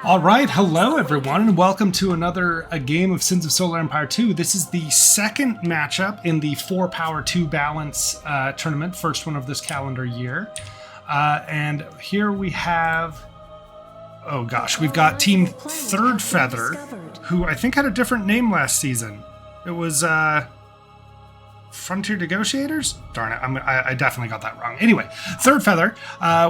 All right, hello everyone, and welcome to another game of Sins of Solar Empire 2. This is the second matchup in the 4-Power 2 Balance tournament, first one of this calendar year. And here we have, oh gosh, we've got Team ThirdFeather, who I think had a different name last season. It was Frontier Negotiators? Darn it, I definitely got that wrong. Anyway, ThirdFeather,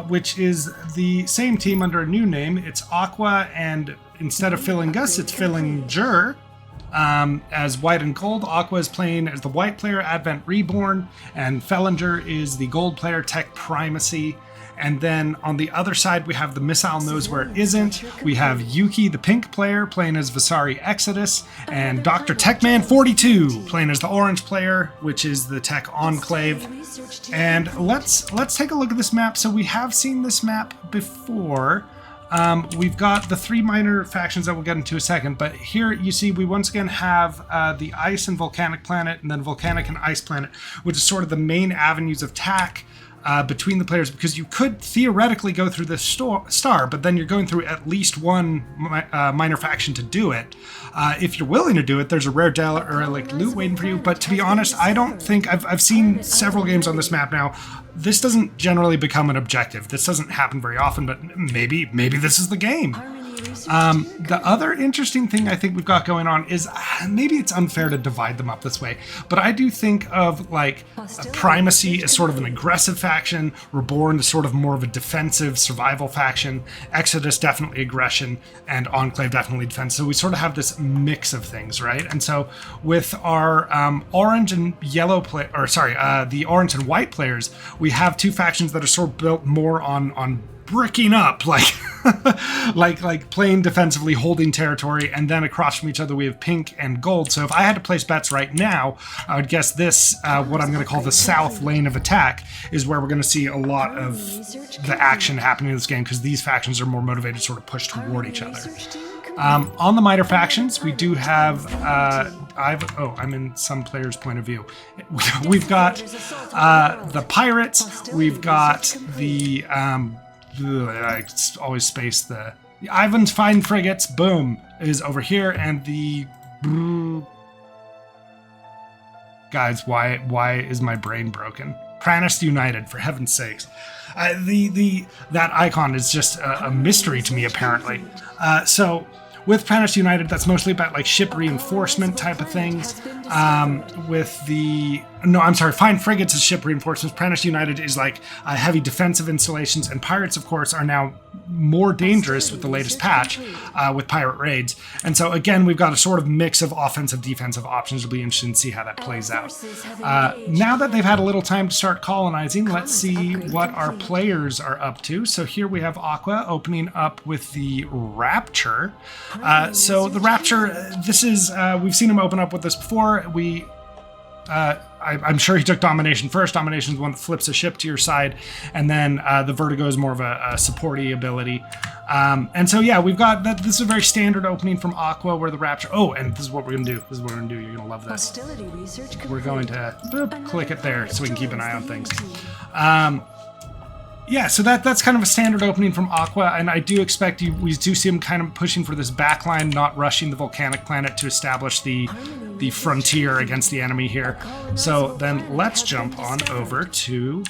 which is the same team under a new name. It's Aqua, and instead of Fillingus, it's Fillinger. As white and gold, Aqua is playing as the white player, Advent Reborn, and Fellinger is the gold player, Tech Primacy. And then on the other side, we have the Missile Knows Where It Isn't. We have Yuki, the pink player, playing as Vasari Exodus, and Dr. Techman42 playing as the orange player, which is the Tech Enclave. And let's take a look at this map. So we have seen this map before. We've got the three minor factions that we'll get into in a second, but here you see we once again have the Ice and Volcanic Planet, and then Volcanic and Ice Planet, which is sort of the main avenues of attack between the players, because you could theoretically go through this star, but then you're going through at least one minor faction to do it. If you're willing to do it, there's a rare del or like loot waiting for you, but to be honest, I don't think, I've seen several games on this map now. This doesn't generally become an objective. This doesn't happen very often, but maybe this is the game. The other interesting thing I think we've got going on is maybe it's unfair to divide them up this way, but I do think of like Primacy as sort of an aggressive faction, Reborn as sort of more of a defensive survival faction, Exodus definitely aggression, and Enclave definitely defense. So we sort of have this mix of things, right? And so with our orange and yellow the orange and white players, we have two factions that are sort of built more on bricking up, like like playing defensively, holding territory, and then across from each other we have pink and gold. So if I had to place bets right now, I would guess this, what I'm going to call the south lane of attack, is where we're going to see a lot of the action happening in this game, because these factions are more motivated to sort of push toward each other. On the minor factions, we do have, I'm in some player's point of view. We've got the pirates, we've got the, I always space the Ivan's Fine Frigates, boom, is over here, and the guys, why is my brain broken? Pranis United, for heaven's sakes. That icon is just a mystery to me, apparently. So with Pranis United, that's mostly about like ship reinforcement type of things. Fine Frigates is ship reinforcements. Pranis United is like heavy defensive installations, and pirates, of course, are now more dangerous with the latest patch with pirate raids. And so again, we've got a sort of mix of offensive, defensive options. It'll be interesting to see how that plays out. Now that they've had a little time to start colonizing, let's see what our players are up to. So here we have Aqua opening up with the Rapture. So the Rapture, this is, we've seen him open up with this before. I'm sure he took Domination first. Domination is the one that flips a ship to your side, and then the Vertigo is more of a supporty ability. And so yeah, we've got that. This is a very standard opening from Aqua, where the Rapture. Oh, and this is what we're gonna do. You're gonna love this. We're going to click it there so we can keep an eye on things. Yeah, so that's kind of a standard opening from Aqua, and I do expect we do see him kind of pushing for this backline, not rushing the Volcanic Planet to establish the frontier against the enemy here. So then let's jump on over to,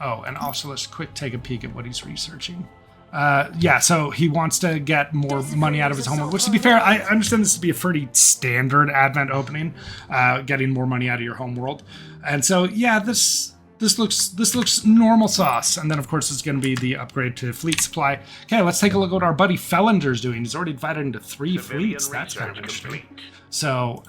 and also let's take a peek at what he's researching. So he wants to get more money out of his homeworld, which, to be fair, I understand this to be a pretty standard Advent opening, getting more money out of your homeworld. And so, yeah, this looks normal sauce. And then, of course, it's going to be the upgrade to fleet supply. Okay, let's take a look at what our buddy Fellinger's doing. He's already divided into 3 fleets. That's kind of interesting. So,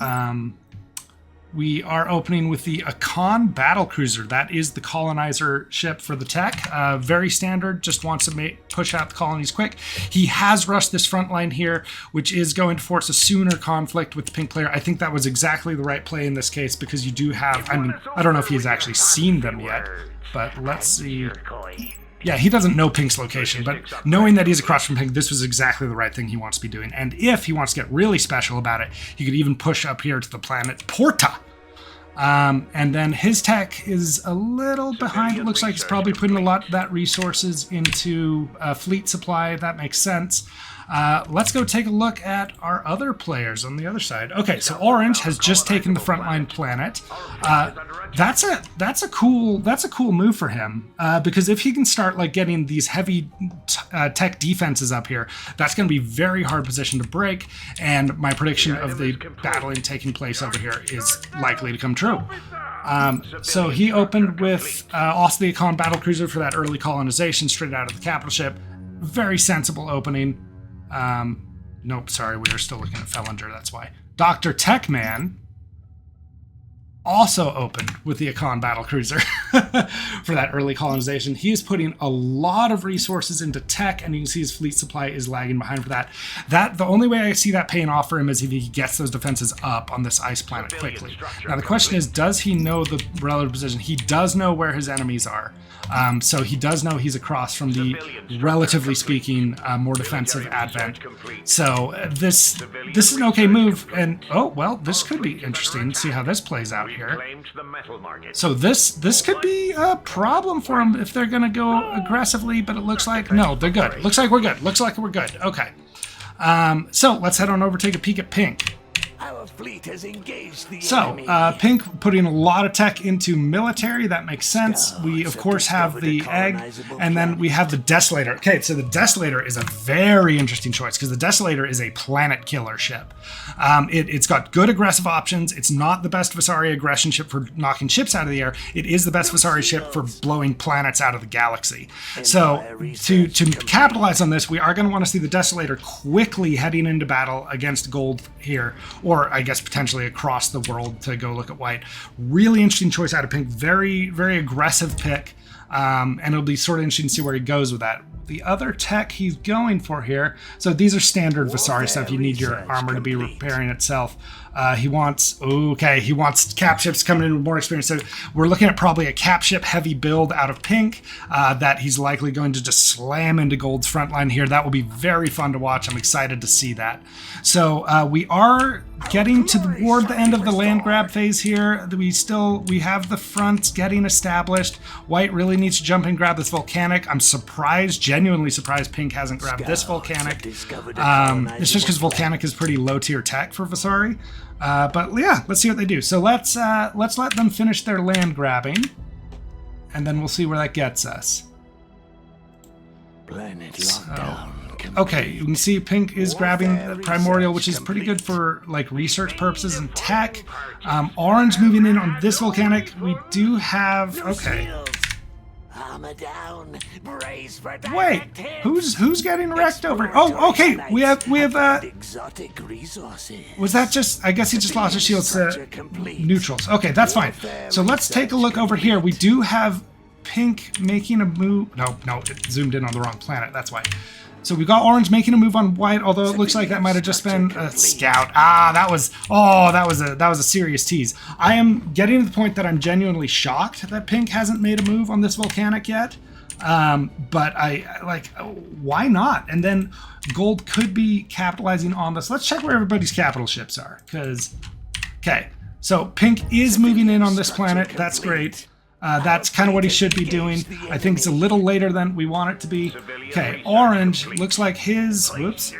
we are opening with the Akan Battlecruiser. That is the colonizer ship for the Tech. Very standard, just wants to push out the colonies quick. He has rushed this front line here, which is going to force a sooner conflict with the pink player. I think that was exactly the right play in this case, because you do have, I don't know if he's actually seen them yet, but let's see. Yeah, he doesn't know Pink's location, but knowing that he's across from Pink, this was exactly the right thing he wants to be doing. And if he wants to get really special about it, he could even push up here to the planet Porta. And then his tech is a little behind. It looks like he's probably putting a lot of that resources into fleet supply. That makes sense. Let's go take a look at our other players on the other side. Okay, so Orange has just taken the frontline planet. That's a cool move for him, because if he can start like getting these heavy tech defenses up here, that's going to be very hard position to break. And my prediction of the battling taking place over here is likely to come true. So he opened with also the Econ battlecruiser for that early colonization straight out of the capital ship. Very sensible opening. Nope, sorry, we were still looking at Fellinger, that's why. Dr. Techman also opened with the Econ battlecruiser for that early colonization. He is putting a lot of resources into tech, and you can see his fleet supply is lagging behind for that. The only way I see that paying off for him is if he gets those defenses up on this ice planet quickly. Now the question is, does he know the relative position? He does know where his enemies are. So he does know he's across from the, relatively speaking, more defensive Advent. So this is an okay move, and oh well, this could be interesting. See how this plays out here. So this could be a problem for them if they're going to go aggressively, but it looks like no, they're good. Looks like we're good. Looks like we're good. Okay. So let's head on over, take a peek at Pink. Our fleet has engaged the So, enemy. Pink putting a lot of tech into military, that makes sense. We, of course, have the egg, and then we have the Desolator. Okay, so the Desolator is a very interesting choice, because the Desolator is a planet killer ship. It's got good aggressive options. It's not the best Visari aggression ship for knocking ships out of the air. It is the best Visari ship for blowing planets out of the galaxy. So, to capitalize on this, we are going to want to see the Desolator quickly heading into battle against Gold here, or I guess potentially across the world to go look at White. Really interesting choice out of Pink. Very, very aggressive pick. And it'll be sort of interesting to see where he goes with that. The other tech he's going for here, so these are standard Visari stuff. You need your armor to be repairing itself. He wants cap ships coming in with more experience. So we're looking at probably a cap ship heavy build out of Pink that he's likely going to just slam into Gold's front line here. That will be very fun to watch. I'm excited to see that. So we are getting toward the end of the land grab phase here. We have the front getting established. White really needs to jump and grab this volcanic. I'm surprised, genuinely surprised Pink hasn't grabbed this volcanic. It's just because volcanic is pretty low tier tech for Visari. But yeah, let's see what they do. So let's let them finish their land grabbing, and then we'll see where that gets us. Planet lockdown. Okay, you can see Pink is grabbing the Primordial, which is pretty good for like research purposes and tech. Orange moving in on this volcanic. We do have Armor down. Brace for Wait, who's getting wrecked over? Oh, okay. We have exotic resources. Was that just? I guess he just lost his shields to neutrals. Okay, that's fine. So let's take a look over here. We do have Pink making a move. No, it zoomed in on the wrong planet. That's why. So we got Orange making a move on White, although it looks like that might have just been a scout. That was a serious tease. I am getting to the point that I'm genuinely shocked that Pink hasn't made a move on this volcanic yet. But why not? And then Gold could be capitalizing on this. Let's check where everybody's capital ships are, okay, so Pink is moving in on this planet. That's great. That's kind of what he should be doing. I think it's a little later than we want it to be. Okay, Orange looks like his... Whoops.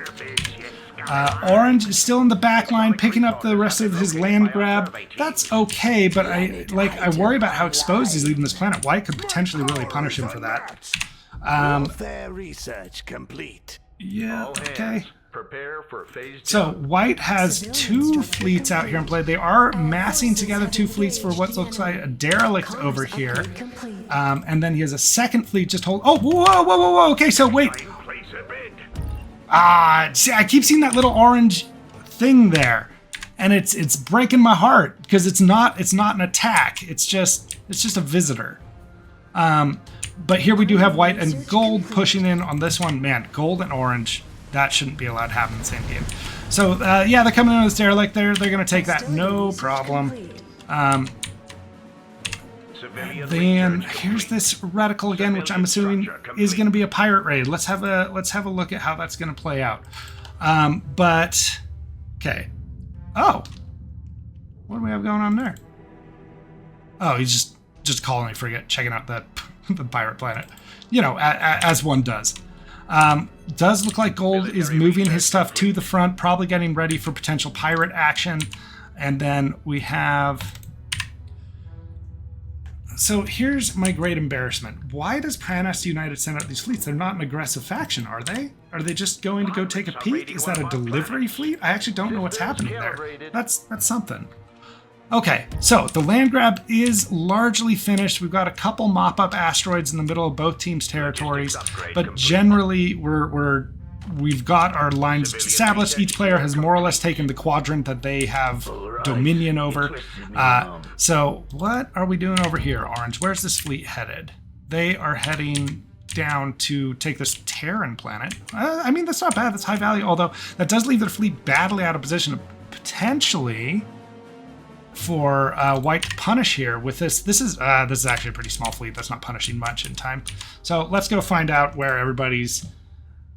Orange is still in the back line, picking up the rest of his land grab. That's okay, but I worry about how exposed he's leaving this planet. White could potentially really punish him for that. Research complete. Yeah, okay. Prepare for phase 2. So White has 2 fleets out here in play. They are massing together 2 fleets for what looks like a derelict over here. And then he has a second fleet just hold. Oh, whoa. Okay, so wait. See, I keep seeing that little orange thing there, and it's breaking my heart because it's not an attack. It's just a visitor. But here we do have White and Gold pushing in on this one. Man, Gold and Orange. That shouldn't be allowed to happen in the same game. So, yeah, they're coming in on this derelict. They're going to take that, no problem. Then here's this reticle again, which I'm assuming is going to be a pirate raid. Let's have a look at how that's going to play out. But okay. Oh, what do we have going on there? Oh, he's just calling me frigate, checking out that the pirate planet. You know, as one does. Does look like Gold is moving his stuff to the front, probably getting ready for potential pirate action. And then we have... So here's my great embarrassment. Why does Pranas United send out these fleets? They're not an aggressive faction, are they? Are they just going to go take a peek? Is that a delivery fleet? I actually don't know what's happening there. That's something. Okay, so the land grab is largely finished. We've got a couple mop-up asteroids in the middle of both teams' territories, but generally we've got our lines established. Each player has more or less taken the quadrant that they have dominion over. So what are we doing over here, Orange? Where's this fleet headed? They are heading down to take this Terran planet. I mean, that's not bad. That's high value, although that does leave their fleet badly out of position, potentially for White to punish here with this. This is actually a pretty small fleet. That's not punishing much in time. So let's go find out where everybody's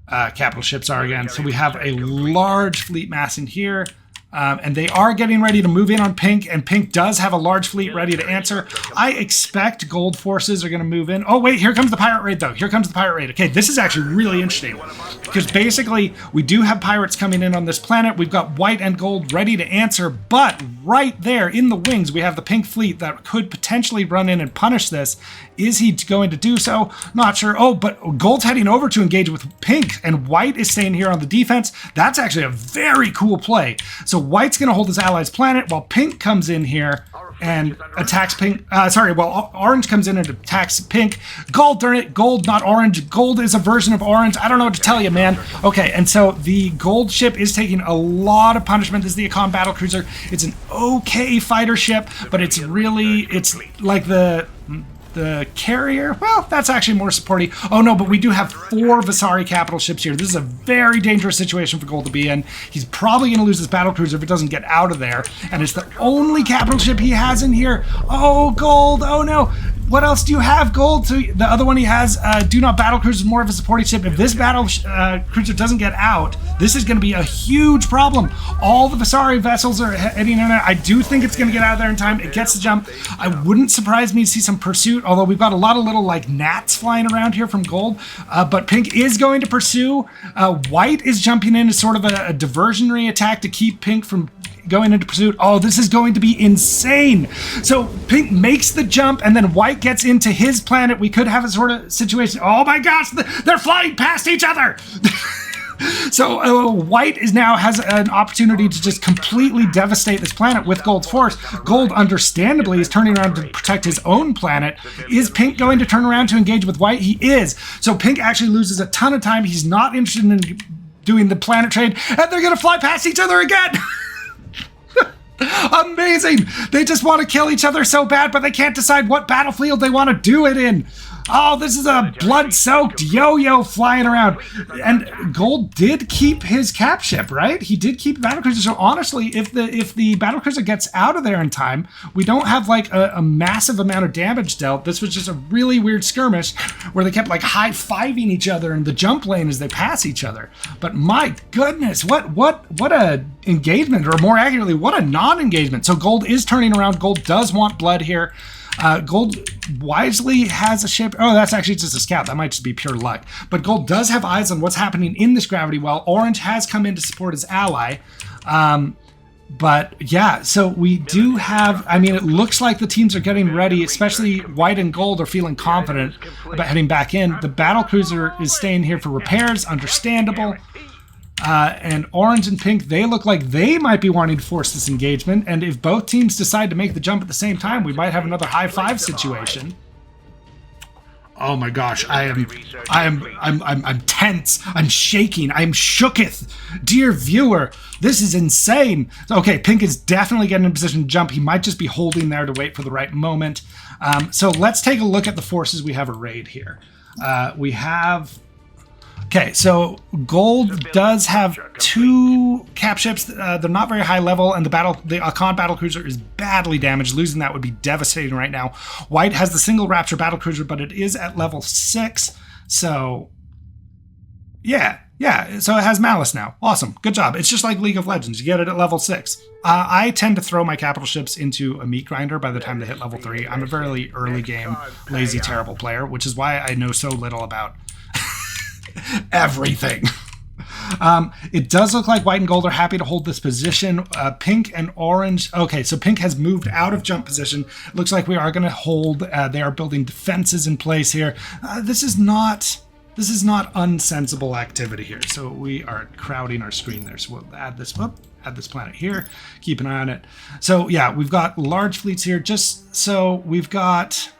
capital ships are again. So we have a large fleet massing here. And they are getting ready to move in on Pink, and Pink does have a large fleet ready to answer. I expect Gold forces are going to move in. Oh, wait, here comes the pirate raid, though. Here comes the pirate raid. Okay, this is actually really interesting, because basically we do have pirates coming in on this planet. We've got White and Gold ready to answer, but right there in the wings, we have the Pink fleet that could potentially run in and punish this. Is he going to do so? Not sure. Oh, but Gold's heading over to engage with Pink, and White is staying here on the defense. That's actually a very cool play. So White's going to hold his allies' planet while Pink comes in here and attacks Pink. Orange comes in and attacks Pink. Gold, darn it. Gold, not Orange. Gold is a version of Orange. I don't know what to tell you, man. Okay, and so the Gold ship is taking a lot of punishment. This is the Akan battlecruiser. It's an okay fighter ship, but it's like the carrier. Well, that's actually more supporty. Oh no, but we do have 4 Vasari capital ships here. This is a very dangerous situation for Gold to be in. He's probably going to lose his battlecruiser if it doesn't get out of there. And it's the only capital ship he has in here. Oh, Gold. Oh no. What else do you have, Gold? So the other one he has, do not battlecruiser, is more of a supporting ship. If this battle cruiser doesn't get out, this is going to be a huge problem. All the Vasari vessels are heading in there. I do think it's going to get out of there in time. It gets the jump. I wouldn't surprise me to see some pursuit, although we've got a lot of little like gnats flying around here from Gold. But Pink is going to pursue. White is jumping in as sort of a diversionary attack to keep Pink from going into pursuit. Oh, this is going to be insane. So Pink makes the jump, and then White gets into his planet. We could have a sort of situation. Oh my gosh, they're flying past each other. So White now has an opportunity to just completely devastate this planet with Gold's force. Gold, understandably, is turning around to protect his own planet. Is Pink going to turn around to engage with White? He is. So Pink actually loses a ton of time. He's not interested in doing the planet trade, and they're going to fly past each other again. Amazing! They just want to kill each other so bad, but they can't decide what battlefield they want to do it in. Oh, this is a blood-soaked yo-yo flying around. And Gold did keep his cap ship, right? He did keep the battlecruiser. So honestly, if the battlecruiser gets out of there in time, we don't have like a massive amount of damage dealt. This was just a really weird skirmish where they kept like high-fiving each other in the jump lane as they pass each other. But my goodness, what a engagement, or more accurately, what a non-engagement. So Gold is turning around. Gold does want blood here. Gold wisely has a ship. Oh, that's actually just a scout. That might just be pure luck. But Gold does have eyes on what's happening in this gravity well. Orange has come in to support his ally. But yeah, so we do have, I mean, it looks like the teams are getting ready, especially White and Gold are feeling confident about heading back in. The battlecruiser is staying here for repairs, understandable. And Orange and Pink, they look like they might be wanting to force this engagement. And if both teams decide to make the jump at the same time, we might have another high five situation. Oh my gosh, I'm tense. I'm shaking. I'm shooketh. Dear viewer, this is insane. Okay, Pink is definitely getting in position to jump. He might just be holding there to wait for the right moment. So let's take a look at the forces we have arrayed here. We have... Okay, so Gold does have 2 cap ships. They're not very high level, and the Akan battlecruiser is badly damaged. Losing that would be devastating right now. White has the single Rapture battlecruiser, but it is at level 6. So, yeah. So it has Malice now. Awesome. Good job. It's just like League of Legends. You get it at level 6. I tend to throw my capital ships into a meat grinder by the time they hit level 3. I'm a very early game, lazy, terrible player, which is why I know so little about everything. It does look like white and gold are happy to hold this position. Pink and orange. Okay, so pink has moved out of jump position. Looks like we are going to hold. They are building defenses in place here. This is not unsensible activity here. So we are crowding our screen there. So we'll add this up. Add this planet here. Keep an eye on it. So yeah, we've got large fleets here. Just so we've got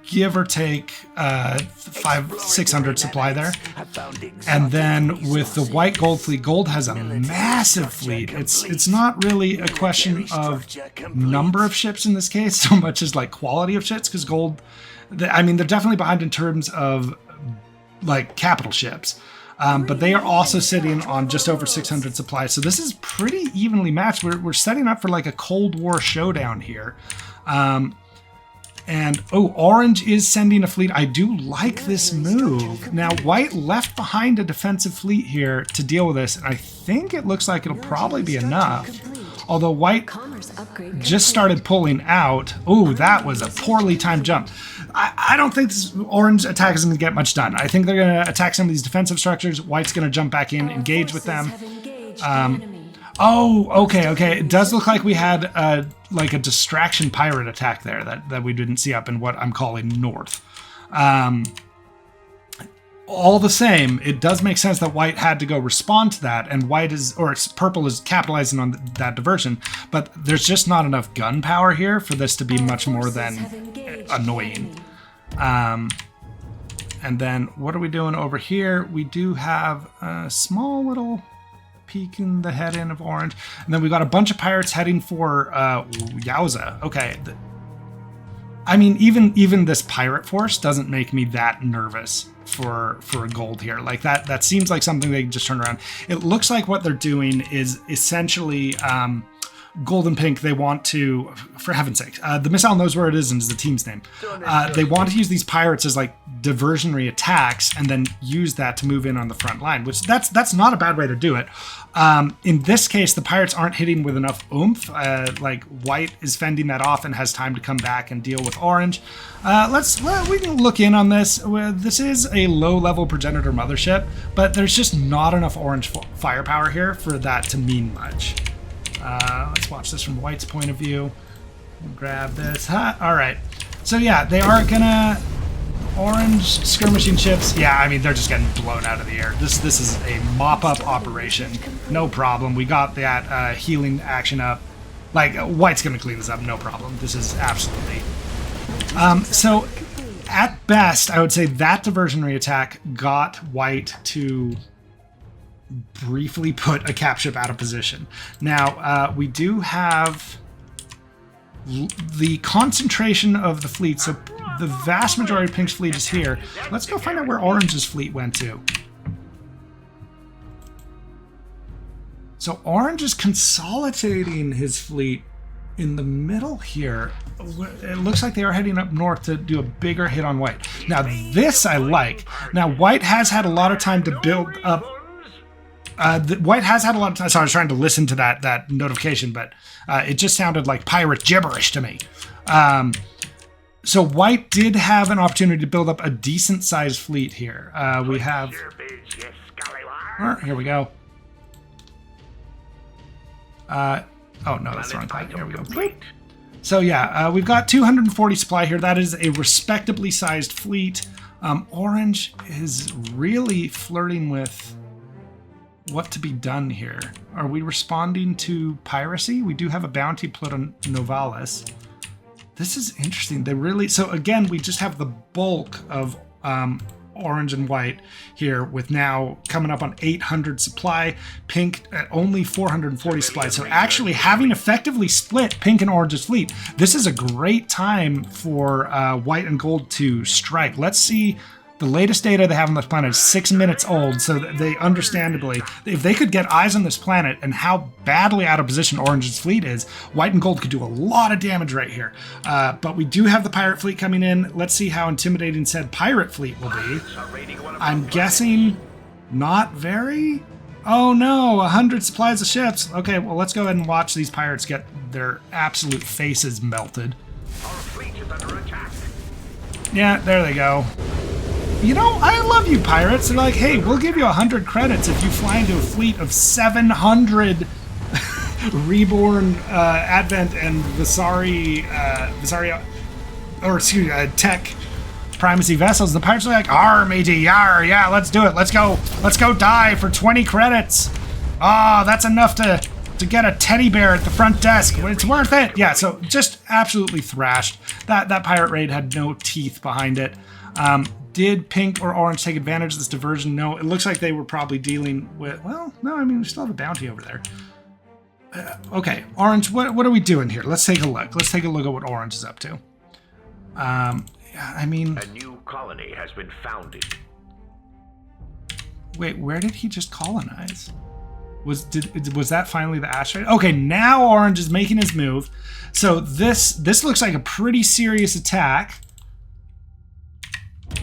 give or take 600 supply there, and then with the white gold fleet, gold has a massive fleet. It's not really a question of number of ships in this case so much as like quality of ships, because gold, I mean, they're definitely behind in terms of like capital ships. But they are also sitting on just over 600 supply. So this is pretty evenly matched. We're setting up for like a Cold War showdown here. And, oh, orange is sending a fleet. I do like this move. Now, white left behind a defensive fleet here to deal with this. And I think it looks like it'll probably be enough. Although white just started pulling out. Oh, that was a poorly timed jump. I don't think this orange attack is going to get much done. I think they're going to attack some of these defensive structures. White's going to jump back in, engage with them. Oh, okay. It does look like we had like a distraction pirate attack there that we didn't see up in what I'm calling north. All the same, it does make sense that white had to go respond to that, and purple is capitalizing on that diversion, but there's just not enough gunpowder here for this to be much more than annoying. And then what are we doing over here? We do have a small little peek in the head end of orange, and then we got a bunch of pirates heading for Yowza. Okay. I mean, even this pirate force doesn't make me that nervous for a gold here. Like that seems like something they can just turn around. It looks like what they're doing is essentially gold and pink. They want to, for heaven's sake, the missile knows where it is and is the team's name. They want to use these pirates as like diversionary attacks and then use that to move in on the front line, which that's not a bad way to do it. In this case, the pirates aren't hitting with enough oomph. Like white is fending that off and has time to come back and deal with orange. We can look in on this. This is a low-level progenitor mothership, but there's just not enough orange firepower here for that to mean much. Let's watch this from white's point of view. Grab this. All right. So yeah, they are gonna orange skirmishing ships. Yeah, I mean they're just getting blown out of the air. This is a mop-up operation. No problem. We got that healing action up. Like white's gonna clean this up. No problem. This is absolutely. So at best, I would say that diversionary attack got white to briefly put a cap ship out of position. Now, we do have the concentration of the fleet, so the vast majority of Pink's fleet is here. Let's go find out where Orange's fleet went to. So Orange is consolidating his fleet in the middle here. It looks like they are heading up north to do a bigger hit on white. Now, this I like. Now, white has had a lot of time to build up. White has had a lot of time. So I was trying to listen to that notification, but it just sounded like pirate gibberish to me. So white did have an opportunity to build up a decent sized fleet here. We have. Here we go. Oh no, that's the wrong type. Here we go. So yeah, we've got 240 supply here. That is a respectably sized fleet. Orange is really flirting with what to be done here. Are we responding to piracy? We do have a bounty put on Novalis. This is interesting. They really, so again, we just have the bulk of orange and white here with now coming up on 800 supply, pink at only 440 supply. So actually having effectively split pink and orange's fleet, this is a great time for white and gold to strike. Let's see. The latest data they have on this planet is 6 minutes old, so they understandably, if they could get eyes on this planet and how badly out of position Orange's fleet is, white and gold could do a lot of damage right here. But we do have the pirate fleet coming in. Let's see how intimidating said pirate fleet will be. I'm guessing not very? Oh no, 100 supplies of ships. Okay, well let's go ahead and watch these pirates get their absolute faces melted. Our fleet is under attack. Yeah, there they go. you know, I love you, pirates. They're like, hey, we'll give you 100 credits if you fly into a fleet of 700 Reborn, Advent, and Tech Primacy vessels. The pirates are like, "Arr, matey, yar, yeah, let's do it. Let's go die for 20 credits. Ah, that's enough to get a teddy bear at the front desk. It's worth it." Yeah, so just absolutely thrashed. That pirate raid had no teeth behind it. Did pink or orange take advantage of this diversion? No, it looks like they were probably dealing with, well, no, I mean, we still have a bounty over there. Okay, orange, what are we doing here? Let's take a look. Let's take a look at what orange is up to. I mean... A new colony has been founded. Wait, where did he just colonize? Was that finally the asteroid? Okay, now orange is making his move. So this looks like a pretty serious attack.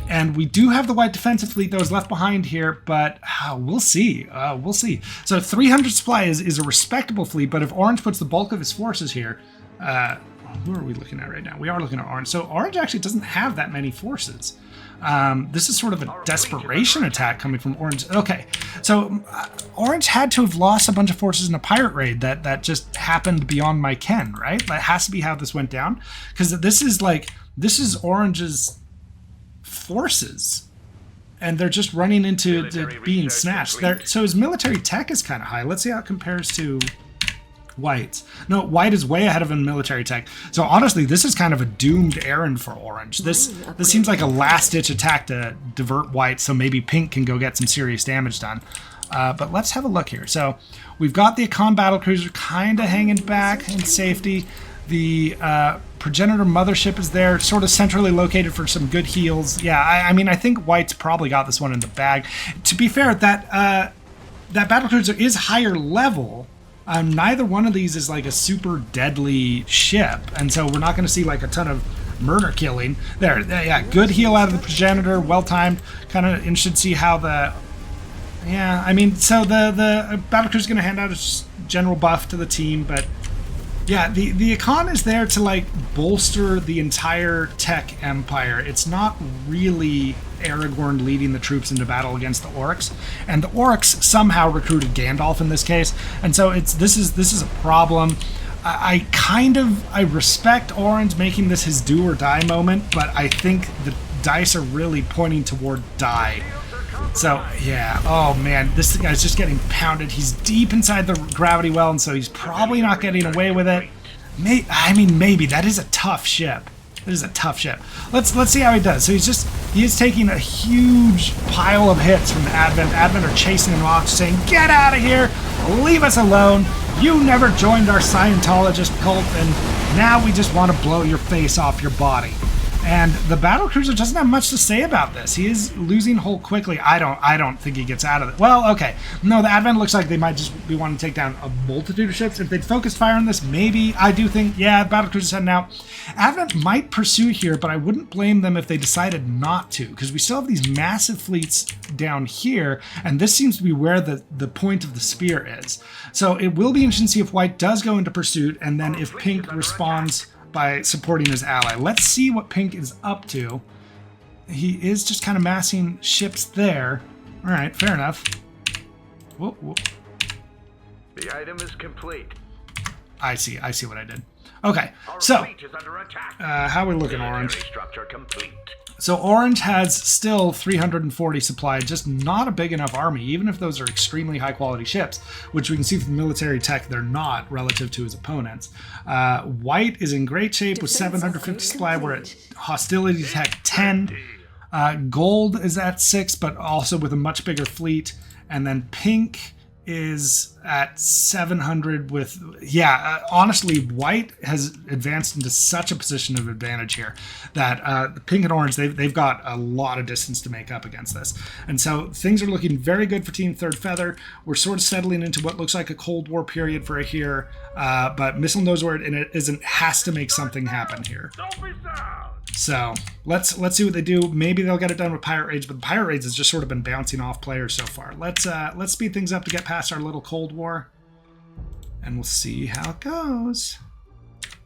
And we do have the white defensive fleet that was left behind here, but we'll see. We'll see. So 300 supply is a respectable fleet, but if orange puts the bulk of his forces here, who are we looking at right now? We are looking at orange. So orange actually doesn't have that many forces. This is sort of a desperation attack coming from orange. Okay, so orange had to have lost a bunch of forces in a pirate raid that just happened beyond my ken, right? That has to be how this went down, because this is orange's forces, and they're just running into being snatched. So his military tech is kind of high. Let's see how it compares to white's. No, white is way ahead of him in military tech. So honestly, this is kind of a doomed errand for orange. This seems like a last-ditch attack to divert white, so maybe pink can go get some serious damage done. But let's have a look here. So we've got the Econ battlecruiser kind of hanging back in safety. The progenitor mothership is there, sort of centrally located for some good heals. Yeah, I mean, I think white's probably got this one in the bag. To be fair, that battlecruiser is higher level. Neither one of these is like a super deadly ship, and so we're not going to see like a ton of murder killing. There, yeah, good heal out of the progenitor, well timed. Kind of interested to see how the... Yeah, I mean, so the battlecruiser is going to hand out a general buff to the team, but yeah, the Econ is there to like bolster the entire tech empire. It's not really Aragorn leading the troops into battle against the orcs, and the orcs somehow recruited Gandalf in this case, and so this is a problem. I respect Orange making this his do or die moment, but I think the dice are really pointing toward die. So yeah, oh man, this guy's just getting pounded. He's deep inside the gravity well, and so he's probably not getting away with it. Maybe that is a tough ship. It is a tough ship. Let's see how he does. So he is taking a huge pile of hits from Advent. Advent are chasing him off, saying, "Get out of here! Leave us alone! You never joined our Scientologist cult, and now we just want to blow your face off your body." And the battlecruiser doesn't have much to say about this. He is losing hull quickly. I don't think he gets out of it. Well, okay. No, the Advent looks like they might just be wanting to take down a multitude of ships. If they'd focused fire on this, maybe. I do think, yeah, the battlecruiser's heading out. Advent might pursue here, but I wouldn't blame them if they decided not to, because we still have these massive fleets down here, and this seems to be where the point of the spear is. So it will be interesting to see if white does go into pursuit, and then if pink responds by supporting his ally. Let's see what pink is up to. He is just kind of massing ships there. All right, fair enough. Whoa, whoa. The item is complete. I see what I did. Okay, so how are we looking, Orange? Structure complete. So Orange has still 340 supply, just not a big enough army, even if those are extremely high quality ships, which we can see from military tech, they're not relative to his opponents. White is in great shape with 750 supply. We're at hostility tech 10. Gold is at 6, but also with a much bigger fleet. And then pink is at 700 with, honestly, white has advanced into such a position of advantage here that the pink and orange, they've got a lot of distance to make up against this. And so things are looking very good for Team Third Feather. We're sort of settling into what looks like a Cold War period for here, but Missile knows where it isn't, has to make something happen here. So let's see what they do. Maybe they'll get it done with Pirate Raids, but the Pirate Raids has just sort of been bouncing off players so far. Let's speed things up to get past our little Cold War, and we'll see how it goes.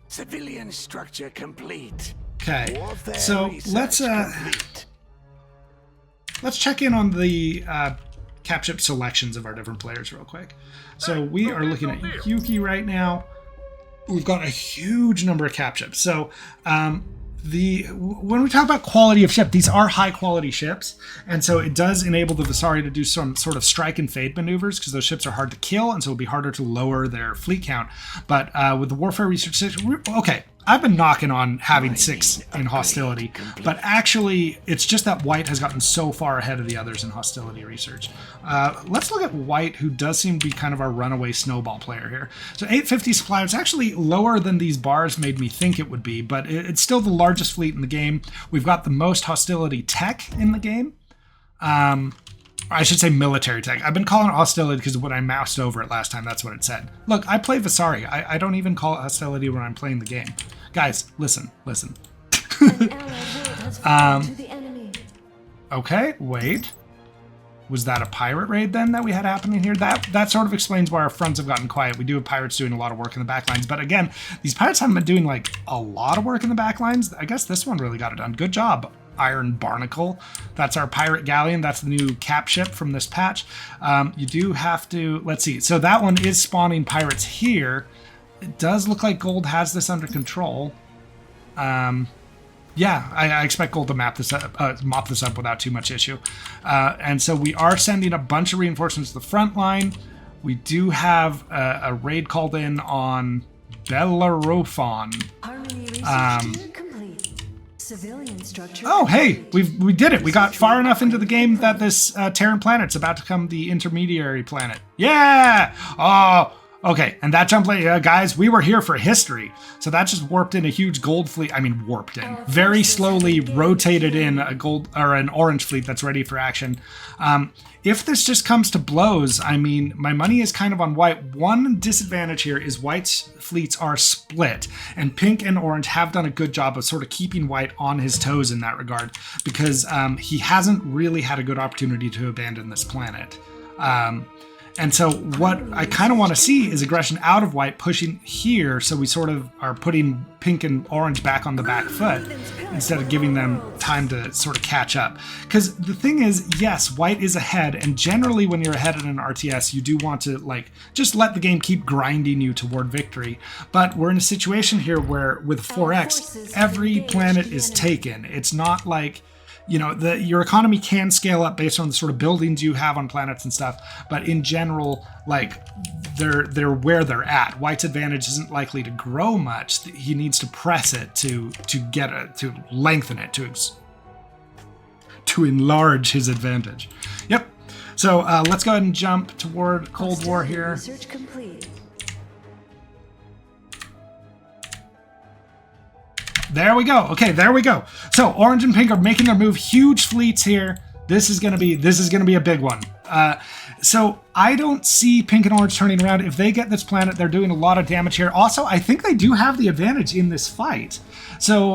Civilian structure complete. Okay, Warfare so research let's complete. let's check in on the cap ship selections of our different players real quick. So we are looking at Yuki right now. We've got a huge number of cap ships. So when we talk about quality of ship, these are high quality ships, and so it does enable the Visari to do some sort of strike and fade maneuvers, because those ships are hard to kill, and so it'll be harder to lower their fleet count. But with the warfare research, okay, I've been knocking on having 6 in hostility, but actually it's just that white has gotten so far ahead of the others in hostility research. Let's look at white, who does seem to be kind of our runaway snowball player here. So 850 supply, it's actually lower than these bars made me think it would be, but it's still the largest fleet in the game. We've got the most hostility tech in the game. I should say military tech. I've been calling it hostility because when I moused over it last time, that's what it said. Look, I play Visari. I don't even call it hostility when I'm playing the game. Guys, listen. Okay, wait. Was that a pirate raid then that we had happening here? That sort of explains why our fronts have gotten quiet. We do have pirates doing a lot of work in the back lines. But again, these pirates haven't been doing like a lot of work in the back lines. I guess this one really got it done. Good job, Iron Barnacle. That's our pirate galleon. That's the new cap ship from this patch. You do have to, let's see. So that one is spawning pirates here. It does look like Gold has this under control. Yeah, I expect Gold to mop this up without too much issue. And so we are sending a bunch of reinforcements to the front line. We do have a raid called in on Bellerophon. Oh, hey, we did it. We got far enough into the game that this Terran planet's about to become the intermediary planet. Yeah! Oh, okay, and that jump, guys, we were here for history. So that just warped in a huge gold fleet. I mean, warped in. Very slowly rotated in a gold or an orange fleet that's ready for action. If this just comes to blows, I mean, my money is kind of on white. One disadvantage here is white's fleets are split, and pink and orange have done a good job of sort of keeping white on his toes in that regard, because he hasn't really had a good opportunity to abandon this planet. And so what I kind of want to see is aggression out of white pushing here, so we sort of are putting pink and orange back on the back foot instead of giving them time to sort of catch up. Because the thing is, yes, white is ahead, and generally when you're ahead in an RTS, you do want to like just let the game keep grinding you toward victory. But we're in a situation here where with 4X, every planet is taken. It's not like, you know, your economy can scale up based on the sort of buildings you have on planets and stuff, but in general, like they're where they're at. White's advantage isn't likely to grow much. He needs to press it to lengthen it, to enlarge his advantage. Yep. So let's go ahead and jump toward Cold War here. Research complete. There we go. Okay, there we go. So orange and pink are making their move. Huge fleets here. This is gonna be a big one. So I don't see pink and orange turning around. If they get this planet, they're doing a lot of damage here. Also, I think they do have the advantage in this fight. So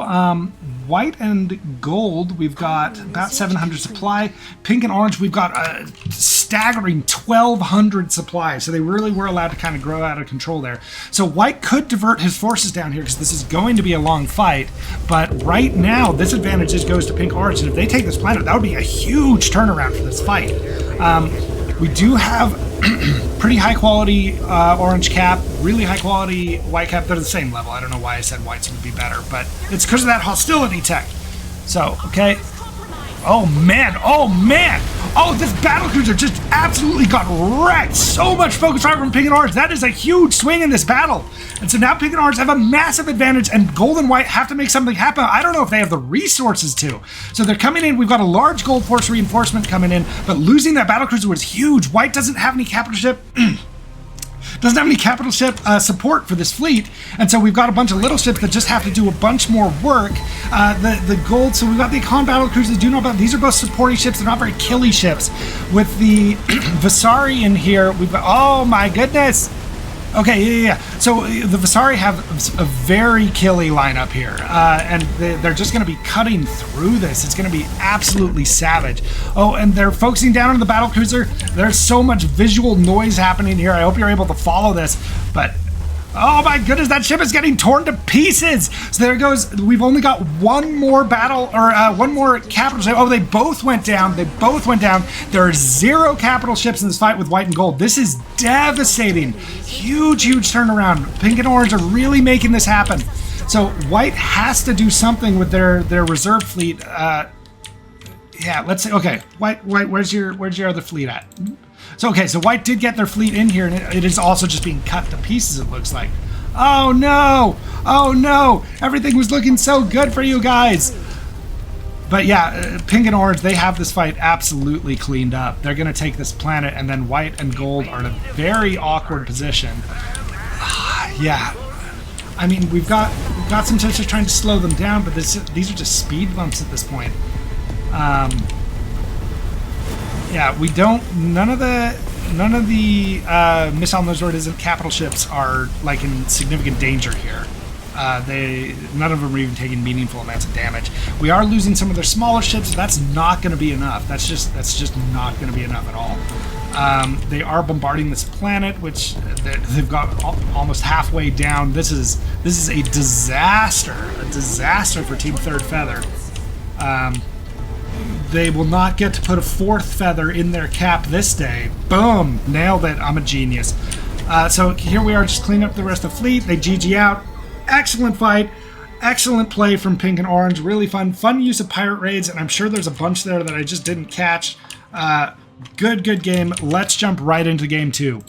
white and gold, we've got about 700 supply. Pink and orange, we've got a staggering 1,200 supply. So they really were allowed to kind of grow out of control there. So white could divert his forces down here because this is going to be a long fight. But right now, this advantage just goes to pink orange. And if they take this planet, that would be a huge turnaround for this fight. We do have pretty high quality orange cap, really high quality white cap. They're the same level. I don't know why I said whites would be better, but it's because of that hostility tech. So, okay. Oh man, oh man. Oh, this battlecruiser just absolutely got wrecked. So much focus fire from pink and orange. That is a huge swing in this battle. And so now pink and orange have a massive advantage, and gold and white have to make something happen. I don't know if they have the resources to. So they're coming in. We've got a large gold force reinforcement coming in, but losing that battlecruiser was huge. White doesn't have any capital ship. Doesn't have any capital ship support for this fleet, and so we've got a bunch of little ships that just have to do a bunch more work. The gold, so we've got the Econ battle cruisers. Do know about these are both supporting ships. They're not very killy ships. With the Visari in here, we've got, oh my goodness. Okay, yeah. So the Visari have a very killy lineup here, and they're just going to be cutting through this. It's going to be absolutely savage. Oh, and they're focusing down on the battlecruiser. There's so much visual noise happening here. I hope you're able to follow this, but Oh my goodness, that ship is getting torn to pieces. So there goes. We've only got one more battle, or one more capital ship. Oh, they both went down. They both went down. There are 0 capital ships in this fight with white and gold. This is devastating. Huge, huge turnaround. Pink and orange are really making this happen. So white has to do something with their reserve fleet. Yeah, let's say. Okay, white. Where's your other fleet at? So, okay, so white did get their fleet in here, and it is also just being cut to pieces, it looks like. Oh, no! Oh, no! Everything was looking so good for you guys! But yeah, pink and orange, they have this fight absolutely cleaned up. They're going to take this planet, and then white and gold are in a very awkward position. Yeah. I mean, we've got some tips of trying to slow them down, but these are just speed bumps at this point. Yeah, we don't. None of the missile nose isn't capital ships are like in significant danger here. None of them are even taking meaningful amounts of damage. We are losing some of their smaller ships. But that's not going to be enough. That's just not going to be enough at all. They are bombarding this planet, which they've got almost halfway down. This is a disaster for Team Third Feather. They will not get to put a 4th feather in their cap this day. Boom! Nailed it. I'm a genius. So here we are, just cleaning up the rest of the fleet. They GG out. Excellent fight. Excellent play from pink and orange. Really fun. Fun use of pirate raids, and I'm sure there's a bunch there that I just didn't catch. Good game. Let's jump right into game 2.